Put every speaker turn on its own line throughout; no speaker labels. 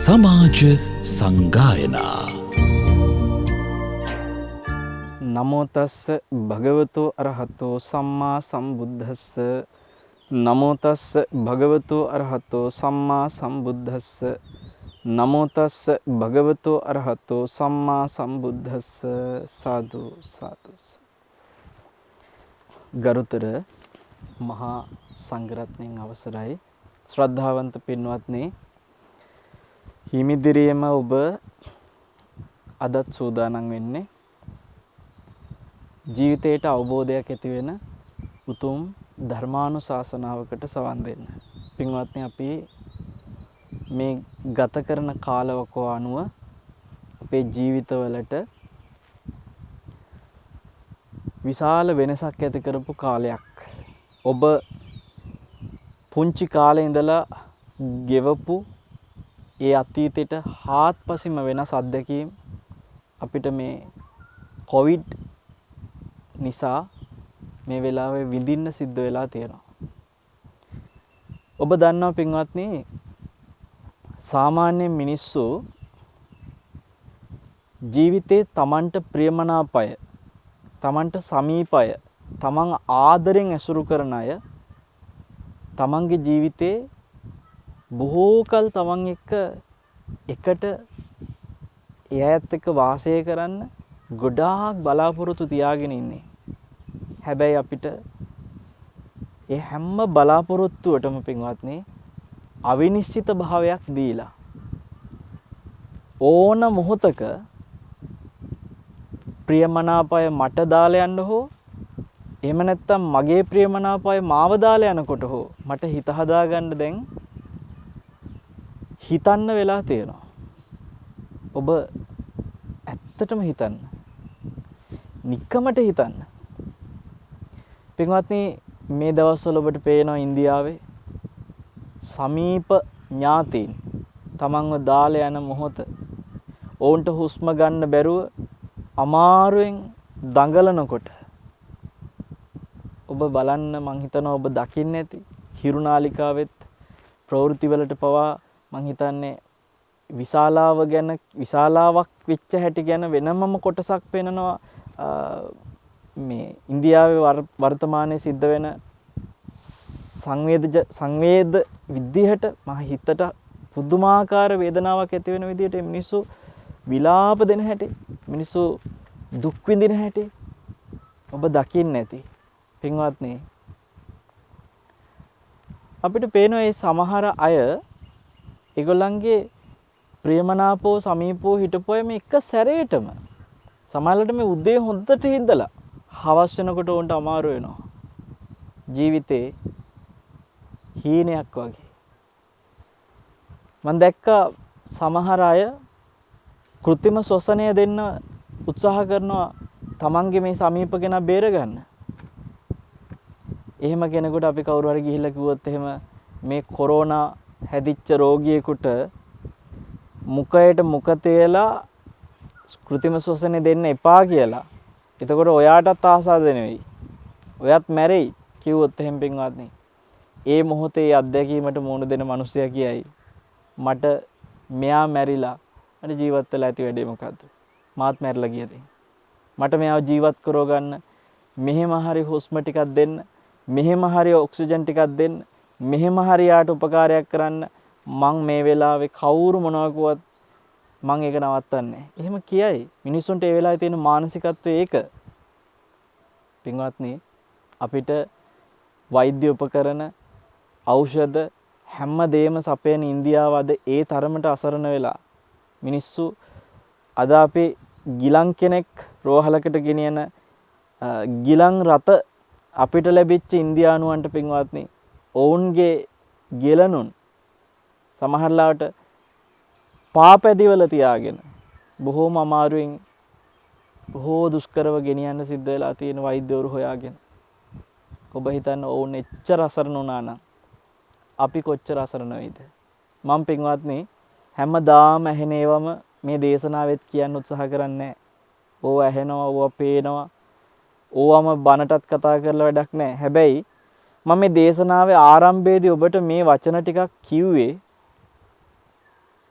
සමාජ සංගායනා
නමෝ තස්ස භගවතෝ අරහතෝ සම්මා සම්බුද්දස්ස නමෝ තස්ස භගවතෝ අරහතෝ සම්මා සම්බුද්දස්ස නමෝ තස්ස භගවතෝ අරහතෝ සම්මා සම්බුද්දස්ස සාදු සාදු. ගරුතර මහා සංඝරත්නයන් අවසරයි. ශ්‍රද්ධාවන්ත පින්වත්නි, හිමිදිරියේම ඔබ අදත් සූදානම් වෙන්නේ ජීවිතයට අවබෝධයක් ඇති වෙන උතුම් ධර්මානුශාසනාවකට සවන් දෙන්න. පින්වත්නි, අපි මේ ගත කරන කාලවකව අනුව අපේ ජීවිතවලට විශාල වෙනසක් ඇති කරපු කාලයක්. ඔබ පුංචි කාලේ ඉඳලා ගෙවපු ඒ අතීතයට හාත්පසින්ම වෙනස් අත්දැකීම් අපිට මේ කොවිඩ් නිසා මේ වෙලාවේ විඳින්න සිද්ධ වෙලා තියෙනවා. ඔබ දන්නවා පින්වත්නි, සාමාන්‍ය මිනිස්සු ජීවිතේ තමන්ට ප්‍රියමනාපය, තමන්ට සමීපය, තමන් ආදරෙන් ඇසුරු කරන අය තමන්ගේ ජීවිතේ බොහෝ කල් තමන් එකට එයාත් එක්ක වාසය කරන්න ගොඩාක් බලාපොරොත්තු තියාගෙන ඉන්නේ. හැබැයි අපිට ඒ හැම බලාපොරොත්තුවටම පින්වත්නි අවිනිශ්චිත භාවයක් දීලා ඕන මොහොතක ප්‍රියමනාපය මට දාලා යන්න හෝ එහෙම නැත්නම් මගේ ප්‍රියමනාපය මාව දාලා යනකොට හෝ මට හිත හදාගන්න දැන් හිතන්න වෙලා තියෙනවා. ඔබ ඇත්තටම හිතන්න, නිකමට හිතන්න. පින්වත්නි, මේ දවස්වල ඔබට පේනවා ඉන්දියාවේ සමීප ඥාතීන් තමන්ව දාලා යන මොහොත ඔවුන්ට හුස්ම ගන්න බැරුව අමාරුවෙන් දඟලනකොට ඔබ බලන්න, මං හිතනවා ඔබ දකින්න ඇති හිරුනාලිකාවෙත් ප්‍රවෘත්තිවලට පවා මං හිතන්නේ විශාලාවක් වෙච්ච හැටි ගැන වෙනමම කොටසක් පෙන්නනවා. මේ ඉන්දියාවේ වර්තමානයේ සිද්ධ වෙන සංවේද විදිහට මහ හිතට පුදුමාකාර වේදනාවක් ඇති වෙන විදිහට මිනිස්සු විලාප දෙන හැටි, මිනිස්සු දුක් විඳින හැටි ඔබ දකින්න ඇති. පින්වත්නි, අපිට පේනවා මේ සමහර අය ඒගොල්ලන්ගේ ප්‍රියමනාපෝ සමීපෝ හිටපොය මේ එක සැරේටම සමහරවිට මේ උදේ හොඳට හින්දලා හවස් වෙනකොට උන්ට අමාරු වෙනවා. ජීවිතේ හීනයක් වගේ. මම දැක්කා සමහර අය කෘත්‍රිම ශ්වසනය දෙන්න උත්සාහ කරනවා තමන්ගේ මේ සමීප කෙනා බේරගන්න. එහෙම කෙනෙකුට අපි කවුරු හරි ගිහිල්ලා කිව්වොත් එහෙම මේ කොරෝනා හැදිච්ච රෝගියෙකුට මුඛයට මුඛ තියලා කෘත්‍රිම ශ්වසනය දෙන්න එපා කියලා. එතකොට ඔයාටත් ආසාද නෙවෙයි, ඔයත් මැරෙයි කිව්වොත් එහෙම පින්වත්නි, ඒ මොහොතේ අත්දැකීමට මුහුණ දෙන මිනිසයා කියයි මට මෙයා මැරිලා මට ජීවත් වෙලා ඇති වැඩේ මොකද්ද? මාත් මැරිලා ගියද? මට මෙයාව ජීවත් කරව ගන්න මෙහෙම හරි හුස්ම ටිකක් දෙන්න, මෙහෙම හරි ඔක්සිජන් ටිකක් දෙන්න, මෙහෙම හරි යාට උපකාරයක් කරන්න මං මේ වෙලාවේ කවුරු මොනවා කිව්වත් මං ඒක නවත්තන්නේ. එහෙම කියයි. මිනිස්සුන්ට ඒ වෙලාවේ තියෙන මානසිකත්වය ඒක. පින්වත්නි, අපිට වෛද්‍ය උපකරණ, ඖෂධ හැම දෙයක්ම සපයන ඉන්දියාව අද ඒ තරමට අසරණ වෙලා මිනිස්සු අද අපේ ගිලන් කෙනෙක් රෝහලකට ගෙනියන ගිලන් රත අපිට ලැබිච්ච ඉන්දියානුවන්ට පින්වත්නි, ඔවුන්ගේ ගෙලනුන් සමහරලාට පාපැදිවල තියාගෙන බොහෝම අමාරුවෙන් බොහෝ දුෂ්කරව ගෙනියන්න සිද්ධ වෙලා තියෙන වෛද්‍යවරු හොයාගෙන. ඔබ හිතන්න ඔවුන් එච්චර අසරණ වුණා නම් අපි කොච්චර අසරණ වෙයිද? මම පින්වත්නි හැමදාම ඇහෙන ඒවම මේ දේශනාවෙත් කියන්න උත්සාහ කරන්නේ. ඕව ඇහෙනවා, ඕව පේනවා, ඕවම බනටත් කතා කරලා වැඩක් නැහැ. හැබැයි මම මේ දේශනාවේ ආරම්භයේදී ඔබට මේ වචන ටිකක් කිව්වේ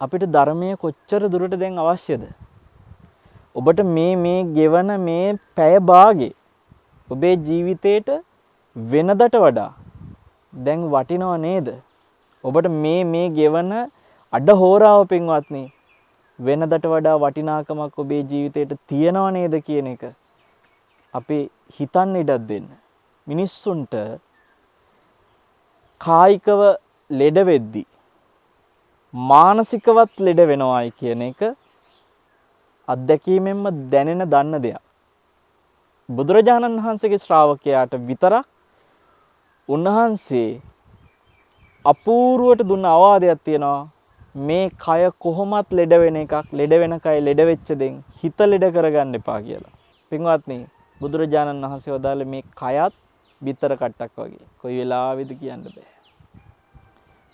අපිට ධර්මයේ කොච්චර දුරට දැන් අවශ්‍යද? ඔබට මේ ගෙවන මේ පැය භාගේ ඔබේ ජීවිතේට වෙනදට වඩා දැන් වටිනව නේද? ඔබට මේ ගෙවන අඩ හෝරාව පින්වත්නි වෙනදට වඩා වටිනාකමක් ඔබේ ජීවිතේට තියනව නේද කියන එක අපි හිතන්න ඉඩක් දෙන්න. මිනිස්සුන්ට කායිකව ලෙඩ වෙද්දි මානසිකවත් ලෙඩ වෙනවයි කියන එක අත්දැකීමෙන්ම දැනෙන දන්න දෙයක්. බුදුරජාණන් වහන්සේගේ ශ්‍රාවකයාට විතරක් උන්වහන්සේ අපූර්වට දුන්න අවවාදයක් තියෙනවා. මේ කය කොහොමත් ලෙඩ වෙන එකක්, ලෙඩ වෙන කය ලෙඩ වෙච්ච දෙන් හිත ලෙඩ කරගන්න එපා කියලා. පින්වත්නි, බුදුරජාණන් වහන්සේ වදාළේ මේ කයත් බිත්තර කට්ටක් වගේ. කොයි වෙලාවෙද කියන්න බෑ.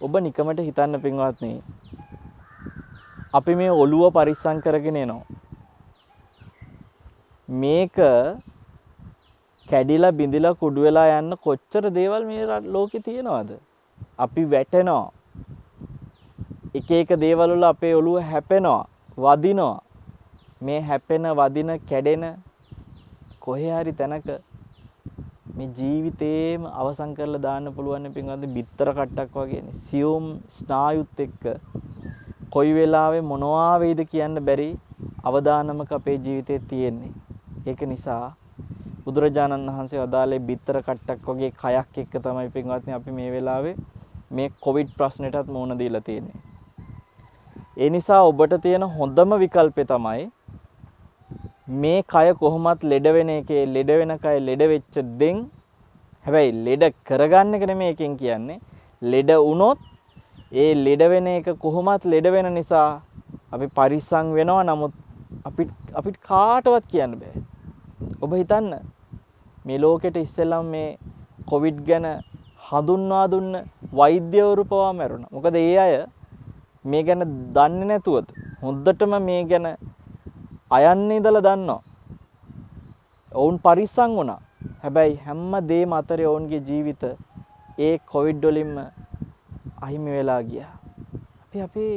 ඔබ නිකමට හිතන්න පින්වත්නි, අපි මේ ඔළුව පරිස්සම් කරගෙන එනවා. මේක කැඩිලා බිඳිලා කුඩු වෙලා යන්න කොච්චර දේවල් මේ ලෝකේ තියෙනවද? අපි වැටෙනවා. එක එක දේවල් වල අපේ ඔළුව හැපෙනවා, වදිනවා. මේ හැපෙන, වදින, කැඩෙන කොහේ හරි තැනක මේ ජීවිතේම අවසන් කරලා දාන්න පුළුවන් නේ පින්වත්නි. බිත්තර කට්ටක් වගේනේ. සියුම් ස්නායුත් එක්ක කොයි වෙලාවෙ මොනවා වෙයිද කියන්න බැරි අවදානමක අපේ ජීවිතේ තියෙන්නේ. ඒක නිසා බුදුරජාණන් වහන්සේ වදාළේ බිත්තර කට්ටක් වගේ කයක් එක්ක තමයි පින්වත්නි අපි මේ වෙලාවේ මේ කොවිඩ් ප්‍රශ්නෙටත් මුහුණ දීලා තියෙන්නේ. ඒ නිසා ඔබට තියෙන හොඳම විකල්පය තමයි මේ කය කොහොමත් ලෙඩ වෙන එකේ, ලෙඩ වෙන කය ලෙඩ වෙච්ච දෙන්, හැබැයි ලෙඩ කරගන්න එක නෙමෙයි එකෙන් කියන්නේ. ලෙඩ වුණොත් ඒ ලෙඩ වෙන එක කොහොමත් ලෙඩ වෙන නිසා අපි පරිස්සම් වෙනවා. නමුත් අපිට කාටවත් කියන්න බෑ. ඔබ හිතන්න මේ ලෝකෙට ඉස්සෙල්ලම මේ කොවිඩ් ගැන හඳුන්වා දුන්න වෛද්‍යවරු පවා මැරුණා. මොකද ඒ අය මේ ගැන දන්නේ නැතුවද හොඳටම මේ ගැන අයන්නේ ඉඳලා දන්නවා. ඔවුන් පරිස්සම් වුණා. හැබැයි හැම දෙයක්ම අතරේ ඔවුන්ගේ ජීවිත ඒ කොවිඩ් වලින්ම අහිමි වෙලා ගියා. අපි අපේ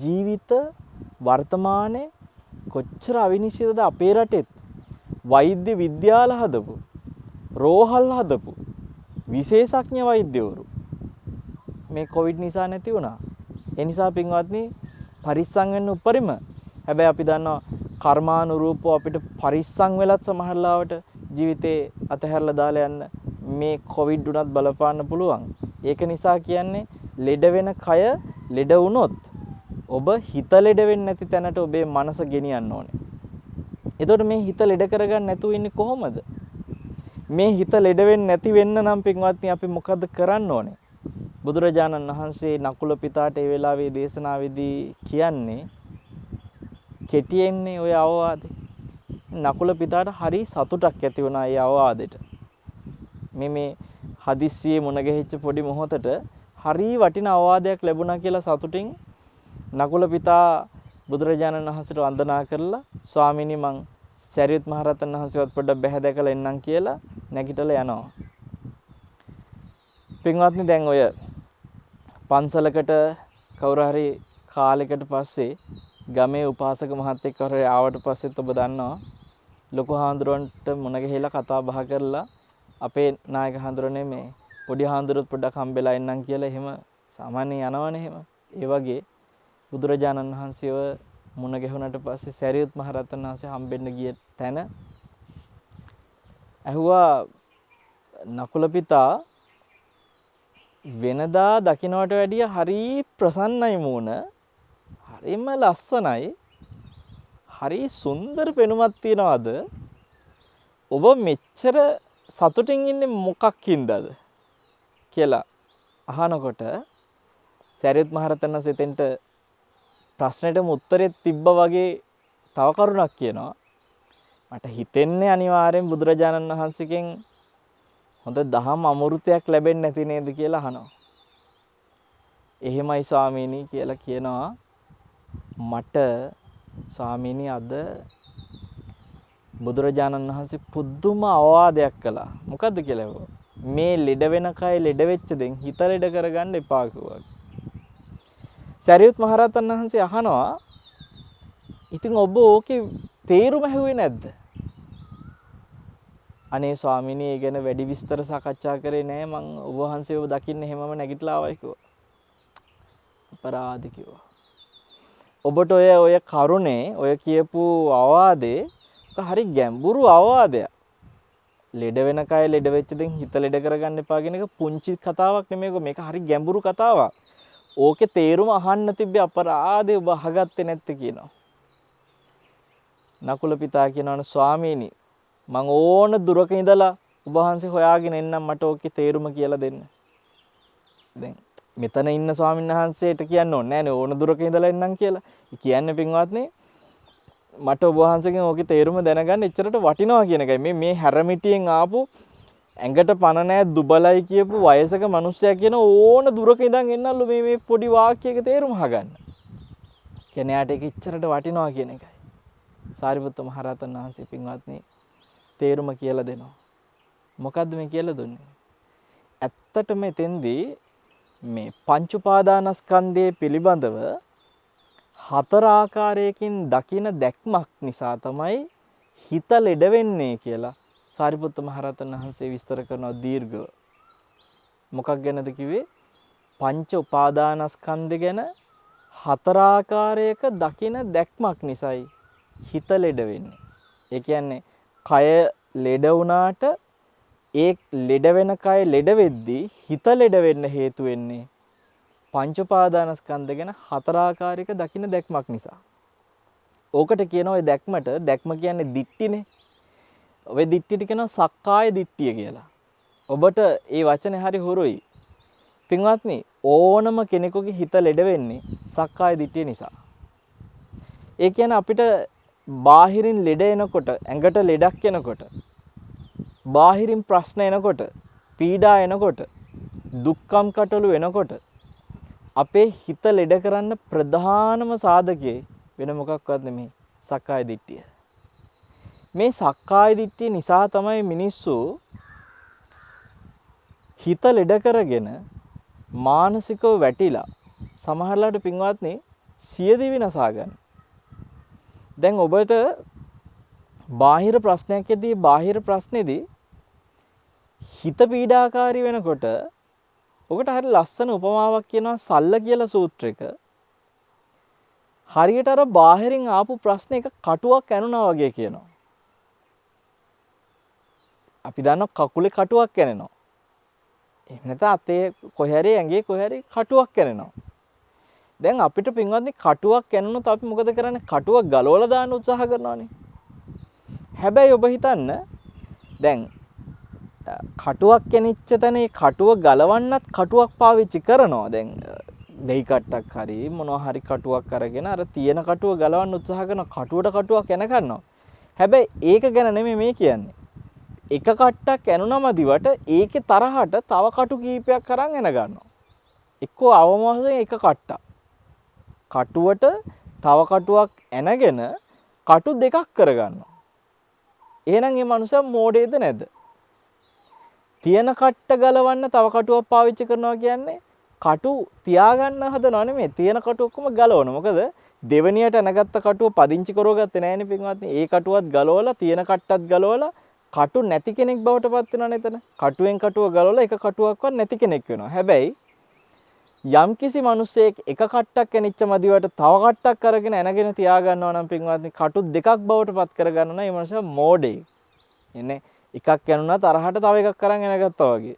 ජීවිත වර්තමානයේ කොච්චර අවිනිශ්චිතද අපේ රටෙත්. වෛද්‍ය විද්‍යාල හදපු, රෝහල් හදපු විශේෂඥ වෛද්‍යවරු මේ කොවිඩ් නිසා නැති වුණා. ඒ නිසා පින්වත්නි පරිස්සම් වෙන්න උපරිම. හැබැයි අපි දන්නවා කර්මානුරූපව අපිට පරිස්සම් වෙලත් සමහර ලාවට ජීවිතේ අතහැරලා දාලා යන්න මේ කොවිඩ් උනත් බලපාන්න පුළුවන්. ඒක නිසා කියන්නේ ලෙඩ වෙන කය ලෙඩ වුණොත් ඔබ හිත ලෙඩ වෙන්නේ නැති තැනට ඔබේ මනස ගෙනියන්න ඕනේ. එතකොට මේ හිත ලෙඩ කරගන්න නැතුව ඉන්නේ කොහොමද? මේ හිත ලෙඩ වෙන්නේ නැති වෙන්න නම් පින්වත්නි අපි මොකද කරන්න ඕනේ? බුදුරජාණන් වහන්සේ නකුල පිතාට ඒ වෙලාවේ දේශනාවේදී කියන්නේ කෙටියෙන්නේ ඔය අවවාදේ. නකුල පිතාට හරි සතුටක් ඇති වුණා ඒ අවවාදෙට. මේ හදිස්සියේ මුණ ගැහිච්ච පොඩි මොහොතට හරි වටින අවවාදයක් ලැබුණා කියලා සතුටින් නකුල පිතා බුදුරජාණන් වහන්සේට වන්දනා කරලා ස්වාමීනි මං සරියුත් මහ රහතන් වහන්සේවත් පොඩ්ඩක් බැහැ දැකලා එන්නම් කියලා නැගිටලා යනවා. පින්වත්නි දැන් ඔය පන්සලකට කවුරු හරි කාලයකට පස්සේ ගමේ උපාසක මහත්තයෙක් කවුරු හරි ආවට පස්සෙත් ඔබ දන්නවා ලොකු හාමුදුරන්ට මුණ ගැහිලා කතා බහ කරලා අපේ නායක හාමුදුරනේ මේ පොඩි හාමුදුරුවෝ පොඩ්ඩක් හම්බෙලා එන්නම් කියලා එහෙම සාමාන්‍යයෙන් යනවනේ එහෙම. ඒ වගේ බුදුරජාණන් වහන්සේව මුණ ගැහුණට පස්සේ සරියුත් මහ රහතන් වහන්සේ හම්බෙන්න ගිය තැන ඇහුවා නකුල පිතා වෙනදා දකින්නට වැඩිය හරි ප්‍රසන්නයි මූණ, හරිම ලස්සනයි, හරි සුන්දර පෙනුමක් තියනවාද? ඔබ මෙච්චර සතුටින් ඉන්නේ මොකක් හින්දාද කියලා අහනකොට සරියුත් මහ රහතන් වහන්සේ එතෙන්ට ප්‍රශ්නෙටම උත්තරේ තිබ්බා වගේ තව කරුණක් කියනවා. මට හිතෙන්නේ අනිවාර්යෙන් බුදුරජාණන් වහන්සේගෙන් හොඳ දහම් අමෘතයක් ලැබෙන්නේ නැති නේද කියලා අහනවා. එහෙමයි ස්වාමීනි කියලා කියනවා. මට ස්වාමීනි අද බුදුරජාණන් වහන්සේ පුදුම අවවාදයක් කළා. මොකද්ද කියලා මේ ලෙඩ වෙන කය ලෙඩ වෙච්ච දෙන් හිත ලෙඩ කරගන්න එපා කිව්වා. සරියුත් මහරහතන් වහන්සේ අහනවා ඉතින් ඔබ ඕකේ තේරුම ඇහුවේ නැද්ද? අනේ ස්වාමීනි ඒ ගැන වැඩි විස්තර සාකච්ඡා කරේ නෑ මං ඔබ වහන්සේව දකින්න හැමම නැගිටලා ආවයි කිව්වා. අපරාධ කිව්වා. ඔබට ඔය කරුණේ ඔය කියපු අවවාදේ හරි ගැඹුරු අවවාදයක්. ලෙඩ වෙන කය ලෙඩ වෙච්ච දෙන් හිත ලෙඩ කරගන්න එපා කියන එක පුංචි කතාවක් නෙමෙයි. මේක හරි ගැඹුරු කතාවක්. ඕකේ තේරුම අහන්න තිබ්බේ අපරාධේ ඔබ අහගත්තේ නැත්තේ කියනවා. නකුල පිතා කියනවනේ ස්වාමීනි මං ඕන දුරක ඉඳලා ඔබ වහන්සේ හොයාගෙන එන්නම් මට ඕකේ තේරුම කියලා දෙන්න. දැන් මෙතන ඉන්න ස්වාමීන් වහන්සේට කියන්න ඕනේ නෑනේ ඕන දුරක ඉඳලා එන්නම් කියලා. කියන්නේ පින්වත්නි මට ඔබ වහන්සේගෙන් ඕකේ තේරුම දැනගන්න එච්චරට වටිනවා කියන එකයි. මේ හැරමිටියෙන් ආපු ඇඟට පණ නැහැ දුබලයි කියපු වයසක මිනිස්සයා කියන ඕන දුරක ඉඳන් එන්නලු මේ පොඩි වාක්‍යයක තේරුම අහගන්න. කියන්නේ යාට ඒක එච්චරට වටිනවා කියන එකයි. සාරිපුත්ත මහ රහතන් වහන්සේ පින්වත්නි තේරුම කියලා දෙනවා. මොකද්ද මේ කියලා දුන්නේ? ඇත්තටම එතෙන්දී මේ පංච උපාදානස්කන්ධයේ පිළිබඳව හතර ආකාරයකින් දකින දැක්මක් නිසා තමයි හිත ලෙඩ වෙන්නේ කියලා සාරිපුත්ත මහ රහතන් වහන්සේ විස්තර කරනවා දීර්ඝව. මොකක් ගැනද කිව්වේ? පංච උපාදානස්කන්ධ ගැන හතර ආකාරයක දකින දැක්මක් නිසායි හිත ලෙඩ වෙන්නේ. ඒ කියන්නේ කය ලෙඩ වුණාට ඒ ලෙඩ වෙන කය ලෙඩ වෙද්දී හිත ලෙඩ වෙන්න හේතු වෙන්නේ පංච උපාදානස්කන්ධ ගැන හතර ආකාරයක දකින දැක්මක් නිසා. ඕකට කියන ඔය දැක්මට දැක්ම කියන්නේ දිට්ඨිනේ. ඔය දිට්ඨියට කියනවා සක්කාය දිට්ඨිය කියලා. ඔබට ඒ වචනේ හරි හුරුයි. පින්වත්නි ඕනම කෙනෙකුගේ හිත ලෙඩ වෙන්නේ සක්කාය දිට්ඨිය නිසා. ඒ කියන්නේ අපිට බාහිරින් ලෙඩ එනකොට ඇඟට ලෙඩක් එනකොට බාහිරින් ප්‍රශ්න එනකොට පීඩා එනකොට දුක්ඛම් කටළු එනකොට අපේ හිත ලෙඩ කරන්න ප්‍රධානම සාධකයේ වෙන මොකක්වත් නෙමෙයි සක්කාය දිට්ඨිය. මේ සක්කාය දිට්ඨිය නිසා තමයි මිනිස්සු හිත ලෙඩ කරගෙන මානසිකව වැටිලා සමහරලාට පින්වත්නි සියදිවි නසා ගන්න. දැන් ඔබට බාහිර ප්‍රශ්නයකදී බාහිර ප්‍රශ්නේදී හිත පීඩාකාරී වෙනකොට ඔකට හරිය ලස්සන උපමාවක් කියනවා සල්ල කියලා සූත්‍රයක. හරියට අර බාහිරින් ආපු ප්‍රශ්න එක කටුවක් ඇනුනා වගේ කියනවා. අපි දන්නවා කකුලේ කටුවක් කැනෙනවා. එහෙම නැත්නම් අතේ කොහේ හරි ඇඟේ කොහේ හරි කටුවක් කැනෙනවා. දැන් අපිට පින්වත්නි කටුවක් කැණුනොත් අපි මොකද කරන්නේ? කටුවක් ගලවලා දාන්න උත්සාහ කරනවානේ. හැබැයි ඔබ හිතන්න දැන් කටුවක් කැණිච්ච තැන ඒ කටුව ගලවන්නත් කටුවක් පාවිච්චි කරනවා. දැන් දෙහි කට්ටක් හරි මොනවා හරි කටුවක් අරගෙන අර තියෙන කටුව ගලවන්න උත්සාහ කරන කටුවට කටුවක් එන ගන්නවා. හැබැයි ඒක ගැන නෙමෙයි මේ කියන්නේ. එක කට්ටක් ඇනුනම දිවට ඒකේ තරහට තව කටු කීපයක් අරන් එන ගන්නවා. එක්කෝ අවමෝහයෙන් එක කට්ටක්. කටුවට තව කටුවක් ඇනගෙන කටු දෙකක් කරගන්නවා. එහෙනම් මේ මනුස්සයා මෝඩේද නැද්ද? තියෙන කට්ට ගලවන්න තව කටුවක් පාවිච්චි කරනවා කියන්නේ කටු තියාගන්න හදනව නෙමෙයි. තියෙන කටු ඔක්කොම ගලවනවා. මොකද දෙවණියට ඇනගත්ත කටුව පදිංචි කරවගත්තේ නැහැනේ පින්වත්නි. ඒ කටුවත් ගලවලා තියෙන කට්ටත් ගලවලා කටු නැති කෙනෙක් බවට පත් වෙනවනේ එතන. කටුවෙන් කටුව ගලවලා එක කටුවක්වත් නැති කෙනෙක් වෙනවා. හැබැයි යම්කිසි මිනිසෙක් එක කට්ටක් කැනිච්ච මදිවට තව කට්ටක් අරගෙන ඇනගෙන තියා ගන්නවා නම් පින්වත්නි කටු දෙකක් බවට පත් කර ගන්නවා නම් ඒ මනුස්සයා මෝඩේ. එන්නේ එකක් කැනුණා තරහට තව එකක් අරන් එනගත්තා වගේ.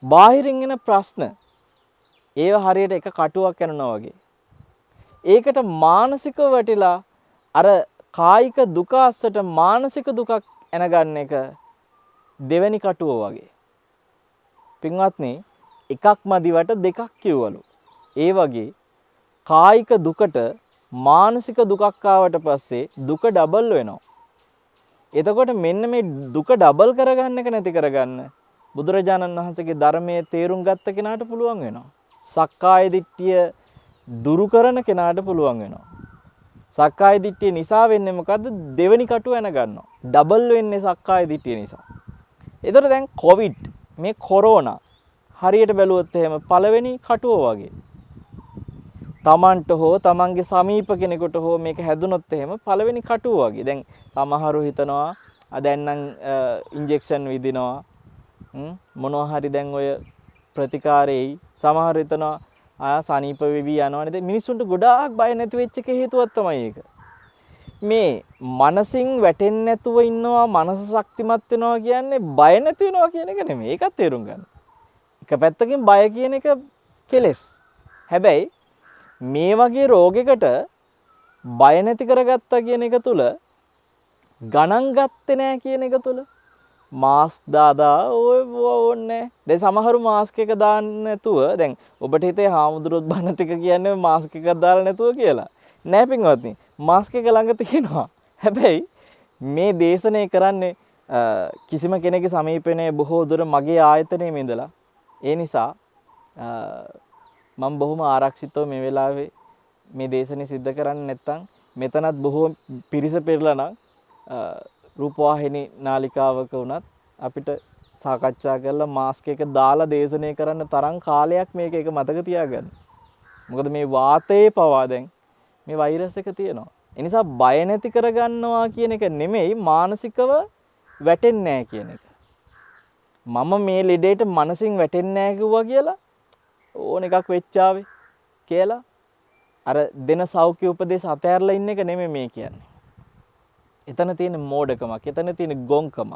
බාහිරින් එන ප්‍රශ්න ඒව හරියට එක කටුවක් කැනුණා වගේ. ඒකට මානසිකව වැටිලා අර කායික දුක අස්සට මානසික දුකක් එනගන්න එක දෙවෙනි කටුව වගේ. පින්වත්නි එකක් මදිවට දෙකක් කිව්වලු. ඒ වගේ කායික දුකට මානසික දුකක් ආවට පස්සේ දුක ඩබල් වෙනවා. එතකොට මෙන්න මේ දුක ඩබල් කරගන්න එක නැති කරගන්න බුදුරජාණන් වහන්සේගේ ධර්මයේ තේරුම් ගත්ත කෙනාට පුළුවන් වෙනවා. සක්කාය දිට්ඨිය දුරු කරන කෙනාට පුළුවන් වෙනවා. සක්කාය දිට්ඨිය නිසා වෙන්නේ මොකද්ද? දෙවෙනි කටුව එන ගන්නවා. ඩබල් වෙන්නේ සක්කාය දිට්ඨිය නිසා. ඒතර දැන් කොවිඩ් මේ කොරෝනා හරියට බැලුවොත් එහෙම පළවෙනි කටුව වගේ. තමන්ට හෝ තමන්ගේ සමීප කෙනෙකුට හෝ මේක හැදුනොත් එහෙම පළවෙනි කටුව වගේ. දැන් සමහරු හිතනවා දැන් නම් ඉන්ජෙක්ෂන් විදිනවා මොනවා හරි දැන් ඔය ප්‍රතිකාරෙයි සමහර හිතනවා සනීප වෙවි යනවනේ. මිනිස්සුන්ට ගොඩාක් බය නැති වෙච්ච එක හේතුවක් තමයි ඒක. මේ මනසින් වැටෙන්නේ නැතුව ඉන්නවා, මනස ශක්තිමත් වෙනවා කියන්නේ බය නැති වෙනවා කියන එක නෙමෙයි. ඒකත් තේරුම් ගන්න. එක පැත්තකින් බය කියන එක කෙලෙස්. හැබැයි මේ වගේ රෝගයකට බය නැති කරගත්තා කියන එක තුල ගණන් ගත්තේ නැහැ කියන එක තුල මාස්ක් දාලා ඔය ඕන්නේ. දැන් සමහරු මාස්ක් එක දාන්න නැතුව දැන් ඔබට හිතේ හාමුදුරුවොත් බන ටික කියන්නේ මාස්ක් එකක් දාලා නැතුව කියලා. නෑ පින්වත්නි. මාස්ක් එක ළඟ තියෙනවා. හැබැයි මේ දේශනේ කරන්නේ කිසිම කෙනෙකුගේ සමීපනේ බොහෝ දුර මගේ ආයතනයේ ඉඳලා. ඒ නිසා මම බොහොම ආරක්ෂිතව මේ වෙලාවේ මේ දේශනේ සිද්ධ කරන්නේ නැත්නම් මෙතනත් බොහෝ පිරිස පෙරලා නම් රූපවාහිනී නාලිකාවක වුණත් අපිට සාකච්ඡා කරලා මාස්ක් එක දාලා දේශනය කරන්න තරම් කාලයක් මේක එක මතක තියාගන්න. මොකද මේ වාතයේ පවා දැන් මේ වෛරස් එක තියෙනවා. ඒ නිසා බය නැති කරගන්නවා කියන එක නෙමෙයි මානසිකව වැටෙන්නේ නැහැ කියන එක. මම මේ ලෙඩේට මනසින් වැටෙන්නේ නැහැ කිව්වා කියලා ඕන එකක් වෙච්චාවේ කියලා අර දෙන සෞඛ්‍ය උපදේශ අතහැරලා ඉන්න එක නෙමෙයි මේ කියන්නේ. එතන තියෙන මෝඩකමක්, එතන තියෙන ගොංකමක්.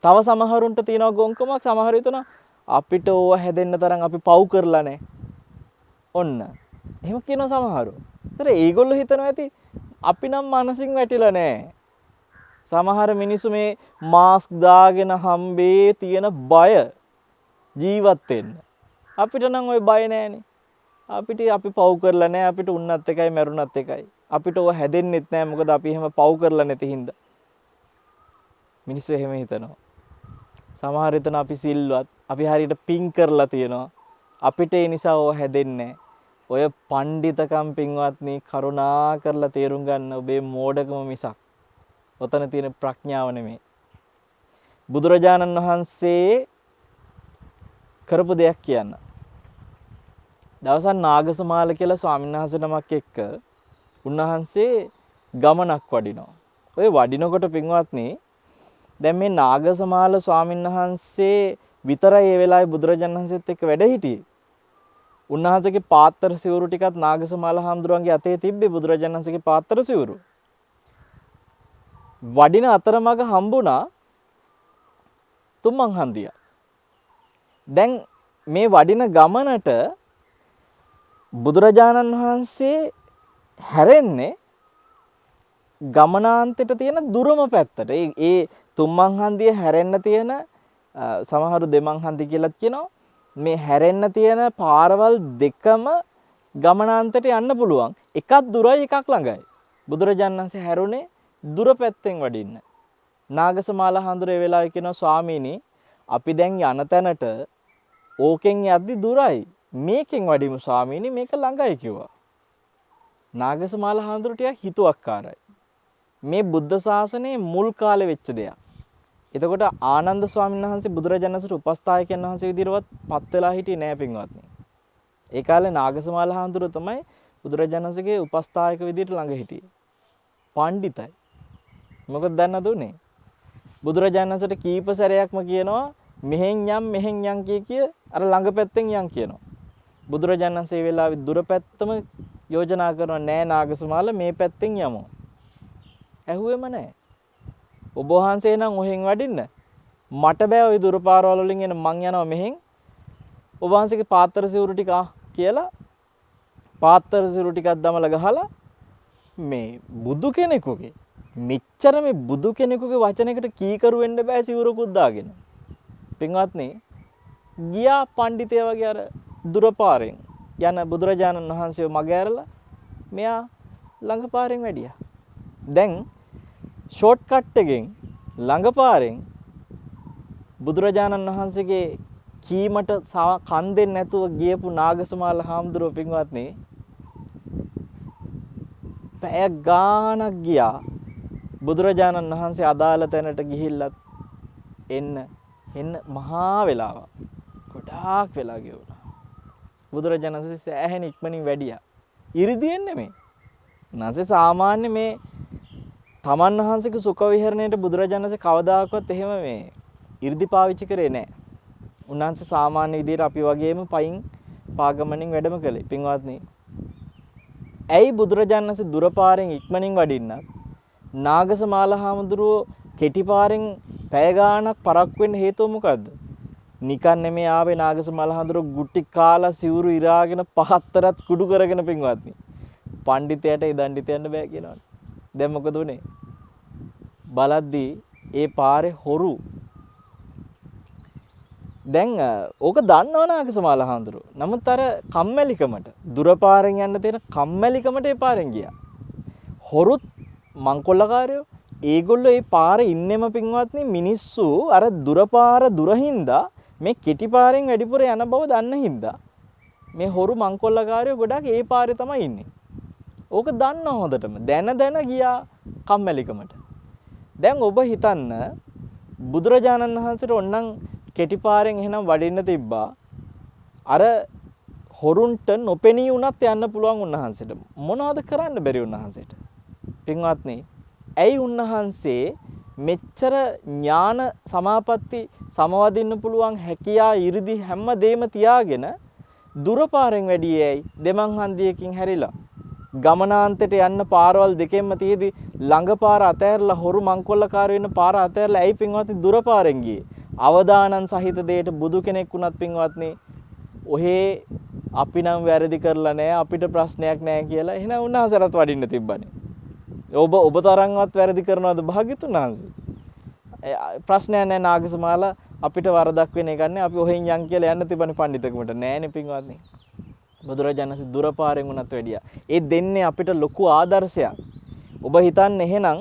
තව සමහරුන්ට තියෙනවා ගොංකමක්, සමහරු හිතනවා අපිට ඕව හැදෙන්න තරම් අපි පව් කරලා නැහැ. ඔන්න. එහෙම කියනවා සමහරු. ඒතර ඒගොල්ලෝ හිතනවා ඇති අපි නම් මනසින් වැටිලා නැහැ. සමහර මිනිස්සු මේ මාස්ක් දාගෙන හම්බේ තියෙන බය ජීවත් වෙන්න. අපිට නම් ওই බය නැහැනේ. අපි පව් කරලා නැහැ. අපිට උන්නත් එකයි මැරුණත් එකයි. අපිට ඕව හැදෙන්නෙත් නැහැ. මොකද අපි එහෙම පව් කරලා නැති හින්දා. මිනිස්සු එහෙම හිතනවා. සමහර හිතන අපි සිල්වත්, අපි හරියට පින් කරලා තියෙනවා. අපිට ඒ නිසා ඕව හැදෙන්නේ ඔය පඬිතකම් පින්වත්නි කරුණා කරලා තේරුම් ගන්න ඔබේ මෝඩකම මිසක් ඔතන තියෙන ප්‍රඥාව නෙමෙයි. බුදුරජාණන් වහන්සේ කරපු දෙයක් කියන්න. දවසක් නාගසමාල කියලා ස්වාමීන් වහන්සේ නමක් එක්ක උන්වහන්සේ ගමනක් වඩිනවා. ඔය වඩිනකොට පින්වත්නි දැන් මේ නාගසමාල ස්වාමීන් වහන්සේ විතරයි ඒ වෙලාවේ බුදුරජාණන් වහන්සේත් එක්ක වැඩ හිටියේ. උන්වහන්සේගේ පාත්‍ර සිවුරු ටිකත් නාගසමාල හාමුදුරුවන්ගේ අතේ තිබ්බේ බුදුරජාණන් වහන්සේගේ පාත්‍ර සිවුරු. වඩින අතරමඟ හම්බුණා තුම්මන් හන්දියක්. දැන් මේ වඩින ගමනට බුදුරජාණන් වහන්සේ හැරෙන්නේ ගමනාන්තයට තියෙන දුරම පැත්තට. ඒ තුම්මන් හන්දිය හැරෙන්න තියෙන සමහරු දෙමන් හන්දි කියලාත් කියනවා. මේ හැරෙන්න තියෙන පාරවල් දෙකම ගමනාන්තයට යන්න පුළුවන්. එකක් දුරයි එකක් ළඟයි. බුදුරජාණන් වහන්සේ හැරුණේ දුර පැත්තෙන් වඩින්න. නාගසමාල හාමුදුරුවෝ ඒ වෙලාවේ කියනවා ස්වාමීනි අපි දැන් යන තැනට ඕකෙන් යද්දි දුරයි. මේකෙන් වඩිමු ස්වාමීනි මේක ළඟයි කිව්වා. නාගසමාල හාමුදුරුවෝ ටිකක් හිතුවක්කාරයි. මේ බුද්ධ ශාසනයේ මුල් කාලේ වෙච්ච දෙයක්. එතකොට ආනන්ද ස්වාමීන් වහන්සේ බුදුරජාණන් වහන්සේට උපස්ථායකයන් වහන්සේ විදිහටවත් පත් වෙලා හිටියේ නෑ පින්වත්නි. ඒ කාලේ නාගසමාල හාමුදුරුවෝ තමයි බුදුරජාණන් වහන්සේගේ උපස්ථායක විදිහට ළඟ හිටියේ. පඬිතයි. මොකද දන්නද උනේ? බුදුරජාණන් වහන්සේට කීප සැරයක්ම කියනවා මෙහෙන් යම් කිය අර ළඟ පැත්තෙන් යම් කියනවා. බුදුරජාණන් වහන්සේ වෙලාවේ දුර පැත්තම යෝජනා කරනවා නෑ නාගසමාල මේ පැත්තෙන් යමු. ඇහුවෙම නෑ. ඔබ වහන්සේ නම් ඔහෙන් වඩින්න. මට බෑ ওই දුර පාරවල් වලින් එන මං යනවා මෙහෙන්. ඔබ වහන්සේගේ පාත්‍ර සිවුරු ටික කියලා පාත්‍ර සිවුරු ටිකක් දමලා ගහලා මේ බුදු කෙනෙකුගේ මෙච්චර මේ බුදු කෙනෙකුගේ වචනයකට කීකරු වෙන්න බෑ සිවුරකුත් දාගෙන. පින්වත්නි ගියා පඬිතේ වගේ අර දුර පාරෙන් යන බුදුරජාණන් වහන්සේව මග ඇරලා මෙයා ළඟ පාරෙන් වැඩියා. දැන් ෂෝට් කට් එකෙන් ළඟ පාරෙන් බුදුරජාණන් වහන්සේගේ කීමට කන් දෙන්නේ නැතුව ගියපු නාගසමාල හාමුදුරුවෝ පින්වත්නි පැය ගාණක් ගියා බුදුරජාණන් වහන්සේ අදාළ තැනට ගිහිල්ලත් එන්න මහා වෙලාවක් ගොඩාක් වෙලා ගෙවුණා. බුදුරජාණන් වහන්සේ සෑහෙන ඉක්මනින් වැඩියා. ඉරිදියෙන් නෙමෙයි. උන්වහන්සේ සාමාන්‍ය මේ තමන් වහන්සේගේ සුඛ විහරණයට බුදුරජාණන් වහන්සේ කවදාකවත් එහෙම මේ ඉරිදි පාවිච්චි කරේ නැහැ. උන්වහන්සේ සාමාන්‍ය විදිහට අපි වගේම පයින් පාගමනින් වැඩම කළේ. පින්වත්නි. ඇයි බුදුරජාණන් වහන්සේ දුර පාරෙන් ඉක්මනින් වඩින්නත් නාගසමාල හාමුදුරුවෝ කෙටි පාරෙන් පැය ගාණක් පරක්කු වෙන්න හේතුව මොකද්ද? නිකන් නෙමෙයි ආවේ නාගසමාල හාමුදුරුවෝ ගුටි කාලා සිවුරු ඉරාගෙන පහත්තරත් කුඩු කරගෙන පින්වත්නි. පඬිතයට ඉදණ්ඩිත යන්න බෑ කියනවනේ. දැන් මොකද උනේ? බලද්දී ඒ පාරේ හොරු. දැන් ඕක දන්නව නාගසමාල හාමුදුරුවෝ. නමුත් අර කම්මැලිකමට දුර පාරෙන් යන්න තියෙන කම්මැලිකමට ඒ පාරෙන් ගියා. හොරුත් මංකොල්ලකාරයෝ ඒගොල්ලෝ ඒ පාරේ ඉන්නෙම පින්වත්නි මිනිස්සු අර දුර පාර දුරින්දා මේ කෙටි පාරෙන් වැඩිපුර යන බව දන්න හින්දා මේ හොරු මංකොල්ලකාරයෝ ගොඩක් ඒ පාරේ තමයි ඉන්නේ. ඕක දන්න හොඳටම දැන ගියා කම්මැලිකමට. දැන් ඔබ හිතන්න බුදුරජාණන් වහන්සේට ඕනනම් කෙටි පාරෙන් එහෙනම් වඩින්න තිබ්බා. අර හොරුන්ට නොපෙනී වුණත් යන්න පුළුවන් උන්වහන්සේට. මොනවද කරන්න බැරි උන්වහන්සේට? පින්වත්නි, ඇයි උන්වහන්සේ මෙච්චර ඥාන සමාපatti සමවදින්න පුළුවන් හැකියා 이르දි හැම දෙයක්ම තියාගෙන දුර පාරෙන් වැඩියේ ඇයි? දෙමන් හන්දියකින් හැරිලා. ගමනාන්තයට යන්න පාරවල් දෙකෙන්ම තියේදී ළඟ පාර අතෑරලා හොරු මංකොල්ලකාරයෝ ඉන්න පාර අතෑරලා ඇයි පින්වත්නි දුර පාරෙන් ගියේ? අවදානන් සහිත දෙයට බුදු කෙනෙක් වුණත් පින්වත්නි ඔහේ අපි නම් වැරදි කරලා නැහැ අපිට ප්‍රශ්නයක් නැහැ කියලා එහෙනම් උන්වහන්සේට වඩින්න තිබ්බනේ. ඔබ තරම්වත් වැරදි කරනවද භාග්‍යතුන් වහන්සේ? ප්‍රශ්නයක් නැහැ නාගසමාල අපිට වරදක් වෙන එකක් නැහැ. අපි ඔහෙන් යන් කියලා යන්න තිබ්බනේ පඬිතුකමට. නෑනේ පින්වත්නි. බුදුරජාණන් වහන්සේ දුර පාරෙන් උනත් වැඩියා. ඒ දෙන්නේ අපිට ලොකු ආදර්ශයක්. ඔබ හිතන්නේ එහෙනම්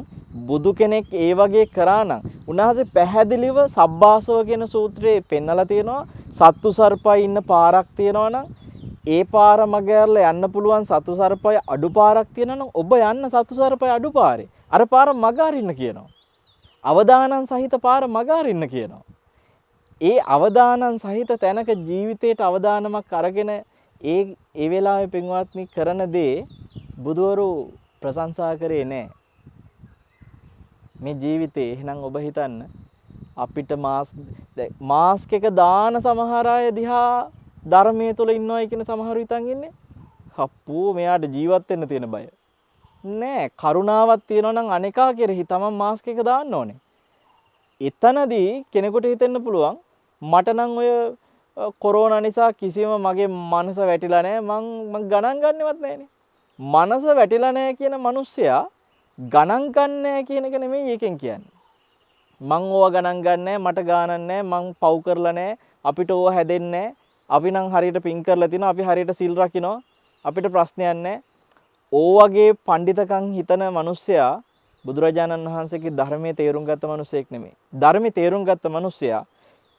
බුදු කෙනෙක් ඒ වගේ කරා නම් උන්වහන්සේ පැහැදිලිව සබ්බාසව කියන සූත්‍රයේ පෙන්නලා තියෙනවා සත්තු සර්පයි ඉන්න පාරක් තියෙනවා නම් ඒ පාර මග ඇරලා යන්න පුළුවන් සතු සර්පය අඩු පාරක් තියෙනවා නම් ඔබ යන්න සතු සර්පය අඩු පාරේ. අර පාර මග අරින්න කියනවා. අවදානන් සහිත පාර මග අරින්න කියනවා. ඒ අවදානන් සහිත තැනක ජීවිතයට අවදානමක් අරගෙන ඒ වෙලාවේ පින්වත්නි කරන දේ බුදවරු ප්‍රශංසා කරේ නැහැ. මේ ජීවිතේ එහෙනම් ඔබ හිතන්න අපිට මාස්ක් එක දාන සමහර අය දිහා ධර්මයේ තුල ඉන්නවයි කියන සමහරු හිතන් ඉන්නේ. හප්පෝ මෙයාට ජීවත් වෙන්න තියෙන බය. නෑ කරුණාවක් තියෙනවා නම් අනේකා කෙරෙහි තමන් මාස්ක් එක දාන්න ඕනේ. එතනදී කෙනෙකුට හිතෙන්න පුළුවන් මට නම් ඔය කොරෝනා නිසා කිසිම මගේ මනස වැටිලා නෑ මං ගණන් ගන්නවත් නෑනේ. මනස වැටිලා නෑ කියන මිනිස්සයා ගණන් ගන්නෑ කියන එක නෙමෙයි එකෙන් කියන්නේ. මං ඕවා ගණන් ගන්නෑ මට ගානක් නෑ මං පව් කරලා නෑ අපිට ඕවා හැදෙන්නේ නෑ. අපි නම් හරියට පින් කරලා තිනවා අපි හරියට සිල් රකින්නවා අපිට ප්‍රශ්නයක් නැහැ. ඕවගේ පඬිතකම් හිතන මිනිස්සයා බුදුරජාණන් වහන්සේගේ ධර්මයේ තේරුම් ගත්ත මිනිසෙක් නෙමෙයි. ධර්මයේ තේරුම් ගත්ත මිනිස්සයා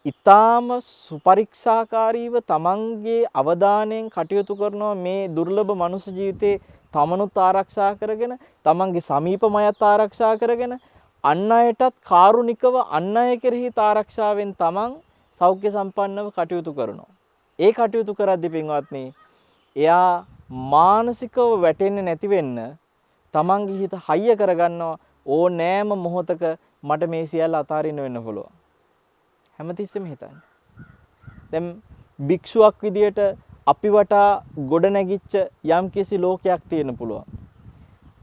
ඊටාම සුපරික්ෂාකාරීව තමන්ගේ අවධානයෙන් කටයුතු කරනවා මේ දුර්ලභ මනුෂ්‍ය ජීවිතේ තමනුත් ආරක්ෂා කරගෙන තමන්ගේ සමීපමයත් ආරක්ෂා කරගෙන අන් අයටත් කාරුණිකව අන් අය කෙරෙහි ආරක්ෂාවෙන් තමන් සෞඛ්‍ය සම්පන්නව කටයුතු කරනවා. ඒ කටයුතු කරද්දී පින්වත්නි එයා මානසිකව වැටෙන්නේ නැති වෙන්න තමන්ගේ හිත හයිය කරගන්නවා ඕනෑම මොහොතක මට මේ සියල්ල අතාරින්න වෙන්න පුළුවන්. හැමතිස්සෙම හිතන්නේ. දැන් භික්ෂුවක් විදියට අපි වටා ගොඩ නැගිච්ච යම්කිසි ලෝකයක් තියෙන්න පුළුවන්.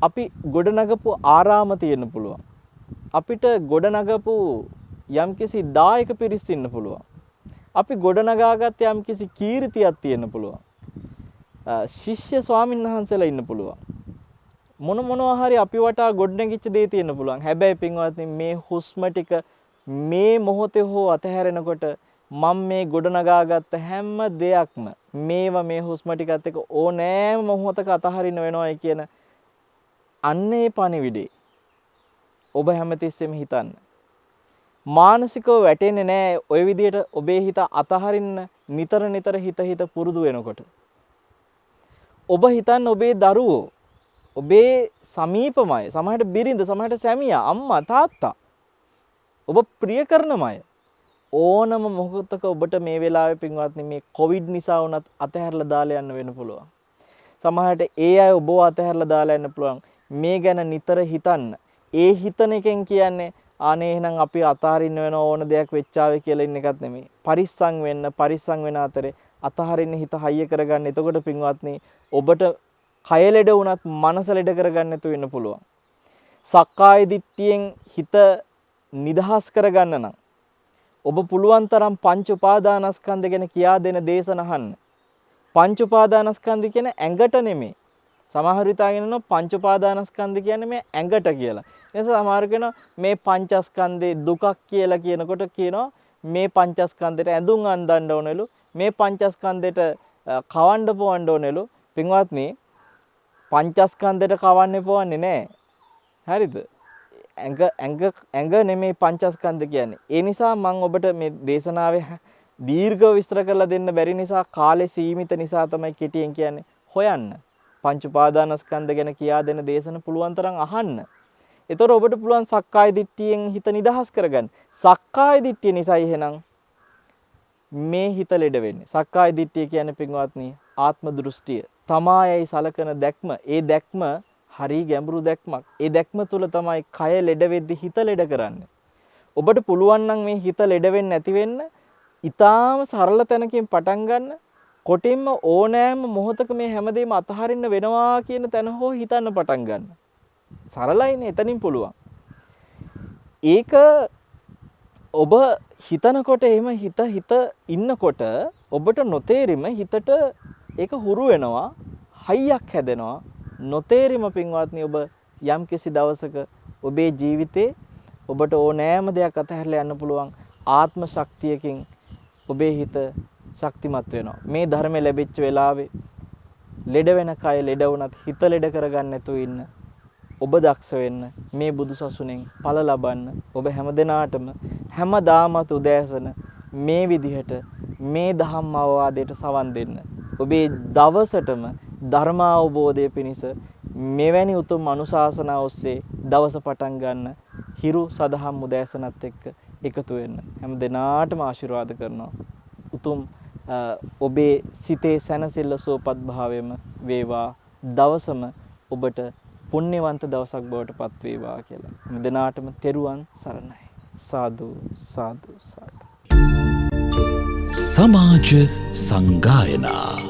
අපි ගොඩ නගපු ආරාම තියෙන්න පුළුවන්. අපිට ගොඩ නගපු යම්කිසි දායක පිරිස් ඉන්න පුළුවන්. අපි ගොඩනගාගත් යම්කිසි කීර්තියක් තියෙන්න පුළුවන්. ශිෂ්‍ය ස්වාමීන් වහන්සේලා ඉන්න පුළුවන්. මොනවා හරි අපි වටා ගොඩනැගිච්ච දේ තියෙන්න පුළුවන්. හැබැයි පින්වත්නි මේ හුස්ම ටික මේ මොහොතේ හෝ අතහැරෙනකොට මම මේ ගොඩනගාගත්ත හැම දෙයක්ම මේවා මේ හුස්ම ටිකත් එක්ක ඕනෑම මොහොතක අතහරින්න වෙනවයි කියන අන්නේ පණිවිඩේ ඔබ හැමතිස්සෙම හිතන්න. මානසිකව වැටෙන්නේ නැහැ ඔය විදිහට ඔබේ හිත අතහරින්න නිතර හිත පුරුදු වෙනකොට. ඔබ හිතන්න ඔබේ දරුවෝ ඔබේ සමීපමය සමහරට බිරිඳ සමහරට සැමියා අම්මා තාත්තා ඔබ ප්‍රිය කරනමය ඕනම මොහොතක ඔබට මේ වෙලාවේ පින්වත්නි මේ කොවිඩ් නිසා වුණත් අතහැරලා දාලා යන්න වෙන්න පුළුවන්. සමහරට ඒ අය ඔබව අතහැරලා දාලා යන්න පුළුවන්. මේ ගැන නිතර හිතන්න. ඒ හිතන එකෙන් කියන්නේ අනේ එහෙනම් අපි අතහරින්න වෙන ඕන දෙයක් වෙච්චාවේ කියලා ඉන්න එකක් නෙමෙයි. පරිස්සම් වෙන අතරේ අතහරින්න හිත හයිය කරගන්න. එතකොට පින්වත්නි ඔබට කය ලෙඩ වුණත් මනස ලෙඩ කරගන්න නැතුව වෙන්න පුළුවන්. සක්කාය දිට්ඨියෙන් හිත නිදහස් කරගන්න නම් ඔබ පුළුවන් තරම් පංච උපාදානස්කන්ධ ගැන කියා දෙන දේශන අහන්න. පංච උපාදානස්කන්ධ කියන්නේ ඇඟට නෙමෙයි. සමහර විටගෙන නෝ පංච උපාදානස්කන්ධ කියන්නේ මේ ඇඟට කියලා. ඒ නිසා සමහර කෙනා මේ පංචස්කන්ධේ දුකක් කියලා කියනකොට කියනවා මේ පංචස්කන්ධයට ඇඳුම් අඳින්න ඕනෙලු. මේ පංචස්කන්ධයට කවන්න පොවන්න ඕනෙලු. පින්වත්නි පංචස්කන්ධයට කවන්නේ පොවන්නේ නැහැ. හරිද? ඇඟ නෙමෙයි පංචස්කන්ධ කියන්නේ. ඒ නිසා මම ඔබට මේ දේශනාවේ දීර්ඝව විස්තර කරලා දෙන්න බැරි නිසා කාලේ සීමිත නිසා තමයි කෙටියෙන් කියන්නේ. හොයන්න. පංච උපාදානස්කන්ධ ගැන කියා දෙන දේශන පුළුවන් තරම් අහන්න. එතකොට ඔබට පුළුවන් සක්කාය දිට්ඨියෙන් හිත නිදහස් කරගන්න. සක්කාය දිට්ඨිය නිසා එහෙනම් මේ හිත ලෙඩ වෙන්නේ. සක්කාය දිට්ඨිය කියන්නේ පින්වත්නි ආත්ම දෘෂ්ටිය. තමායයි සලකන දැක්ම. ඒ දැක්ම හරි ගැඹුරු දැක්මක්. ඒ දැක්ම තුල තමයි කය ලෙඩ වෙද්දි හිත ලෙඩ කරන්නේ. ඔබට පුළුවන් නම් මේ හිත ලෙඩ වෙන්නේ නැති වෙන්න ඊටාම සරල තැනකින් පටන් ගන්න. කොටින්ම ඕනෑම මොහොතක මේ හැමදේම අතහරින්න වෙනවා කියන තැන හෝ හිතන්න පටන් ගන්න. සරලයිනේ එතනින් පුළුවන්. ඒක ඔබ හිතනකොට එහෙම හිත ඉන්නකොට ඔබට නොතේරිම හිතට ඒක හුරු වෙනවා. හයියක් හැදෙනවා. නොතේරිම පින්වත්නි ඔබ යම්කිසි දවසක ඔබේ ජීවිතේ ඔබට ඕනෑම දෙයක් අතහැරලා යන්න පුළුවන් ආත්ම ශක්තියකින් ඔබේ හිත ශක්තිමත් වෙනවා. මේ ධර්මය ලැබිච්ච වෙලාවේ ලෙඩ වෙන කය ලෙඩ වුණත් හිත ලෙඩ කරගන්න නැතුව ඉන්න. ඔබ දක්ෂ වෙන්න මේ බුදුසසුනෙන් ඵල ලබන්න. ඔබ හැමදෙනාටම හැමදාමත් උදෑසන මේ විදිහට මේ ධම්ම අවවාදයට සවන් දෙන්න. ඔබේ දවසටම ධර්ම අවබෝධය පිණිස මෙවැනි උතුම් අනුශාසනා ඔස්සේ දවස පටන් ගන්න. හිරු සදහම් උදෑසනත් එක්ක එකතු වෙන්න. හැමදෙනාටම ආශිර්වාද කරනවා. උතුම් ඔබේ සිතේ සැනසෙල්ල සුවපත් භාවයම වේවා. දවසම ඔබට පුණ්‍යවන්ත දවසක් බවට පත් වේවා කියලා. හැම දිනාටම තෙරුවන් සරණයි. සාදු සාදු සාදු.
සමාජ සංගායනා